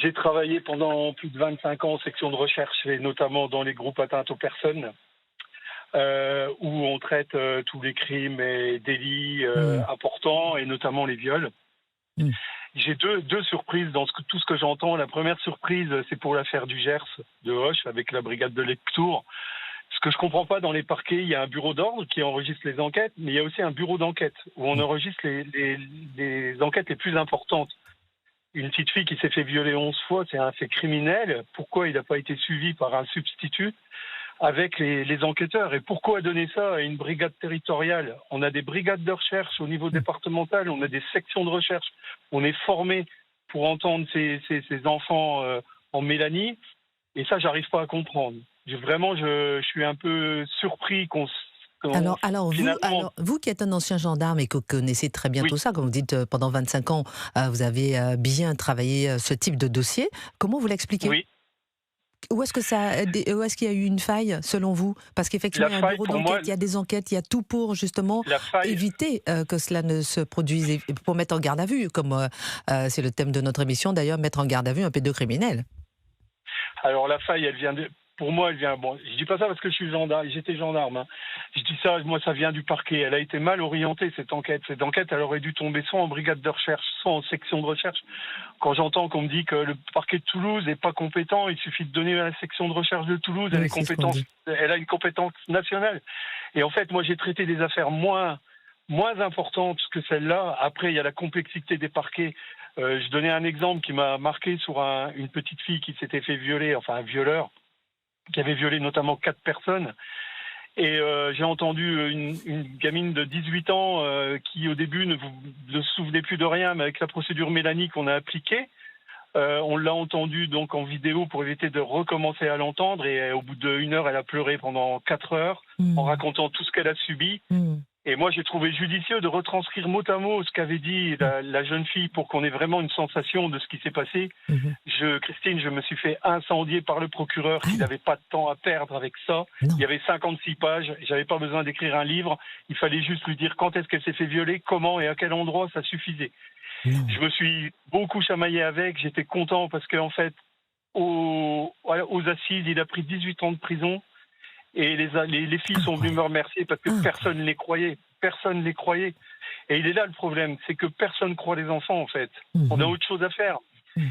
J'ai travaillé pendant plus de 25 ans en section de recherche et notamment dans les groupes atteintes aux personnes, où on traite tous les crimes et délits Mmh. importants et notamment les viols. Mmh. J'ai deux surprises dans tout ce que j'entends. La première surprise, c'est pour l'affaire du Gers de Hoche avec la brigade de Lectoure. Ce que je comprends pas dans les parquets, il y a un bureau d'ordre qui enregistre les enquêtes, mais il y a aussi un bureau d'enquête où on enregistre les enquêtes les plus importantes. Une petite fille qui s'est fait violer 11 fois, c'est un fait criminel. Pourquoi il n'a pas été suivi par un substitut avec les enquêteurs? Et pourquoi donner ça à une brigade territoriale? On a des brigades de recherche au niveau départemental, on a des sections de recherche. On est formé pour entendre ces enfants en Mélanie. Et ça, j'arrive pas à comprendre. Je suis un peu surpris finalement... Alors, vous qui êtes un ancien gendarme et que vous connaissez très bien Oui, tout ça, comme vous dites, pendant 25 ans, vous avez bien travaillé ce type de dossier, comment vous l'expliquez? oui. Où est-ce qu'il y a eu une faille, selon vous? Parce qu'effectivement, La il y a un faille, bureau pour moi, d'enquête, il y a des enquêtes, il y a tout pour, justement, la faille, éviter que cela ne se produise, et pour mettre en garde à vue, comme c'est le thème de notre émission, d'ailleurs, mettre en garde à vue un pédocriminel. Alors la faille, pour moi, elle vient. Bon, je dis pas ça parce que je suis gendarme, j'étais gendarme. Hein. Je dis ça, moi, ça vient du parquet. Elle a été mal orientée cette enquête. Cette enquête, elle aurait dû tomber soit en brigade de recherche, soit en section de recherche. Quand j'entends qu'on me dit que le parquet de Toulouse n'est pas compétent, il suffit de donner à la section de recherche de Toulouse. Oui, c'est ce qu'on dit. Elle a une compétence nationale. Et en fait, moi, j'ai traité des affaires moins importantes que celle-là. Après, il y a la complexité des parquets. Je donnais un exemple qui m'a marqué sur une petite fille qui s'était fait violer, enfin un violeur, qui avait violé notamment 4 personnes. Et j'ai entendu une gamine de 18 ans qui au début ne se souvenait plus de rien, mais avec la procédure Mélanie qu'on a appliquée, on l'a entendue donc en vidéo pour éviter de recommencer à l'entendre. Et au bout d'une heure, elle a pleuré pendant 4 heures en Mmh. racontant tout ce qu'elle a subi. Mmh. Et moi, j'ai trouvé judicieux de retranscrire mot à mot ce qu'avait dit la jeune fille pour qu'on ait vraiment une sensation de ce qui s'est passé. Mmh. Christine, je me suis fait incendier par le procureur qui Aïe, n'avait pas de temps à perdre avec ça. non, Il y avait 56 pages, j'avais pas besoin d'écrire un livre. Il fallait juste lui dire quand est-ce qu'elle s'est fait violer, comment et à quel endroit, ça suffisait. non. Je me suis beaucoup chamaillé avec, j'étais content parce qu'en fait, aux assises, il a pris 18 ans de prison. Et les filles sont venues me Incroyable, remercier parce que personne incroyable. ne les croyait. Personne ne les croyait. Et il est là le problème, c'est que personne ne croit les enfants, en fait. On a Mmh. autre chose à faire. Mmh.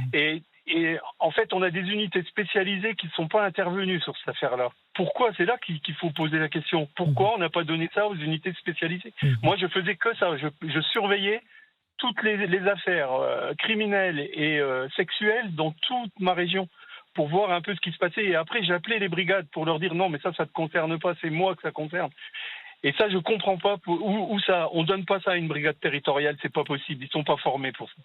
Et en fait, on a des unités spécialisées qui ne sont pas intervenues sur cette affaire-là. Pourquoi? C'est là qu'il faut poser la question. Mmh. Pourquoi on n'a pas donné ça aux unités spécialisées? Mmh. Moi, je faisais que ça. Je surveillais toutes les affaires criminelles et sexuelles dans toute ma région pour voir un peu ce qui se passait. Et après, j'appelais les brigades pour leur dire non, mais ça te concerne pas, c'est moi que ça concerne. Et ça, je comprends pas où ça. On donne pas ça à une brigade territoriale, c'est pas possible. Ils sont pas formés pour ça.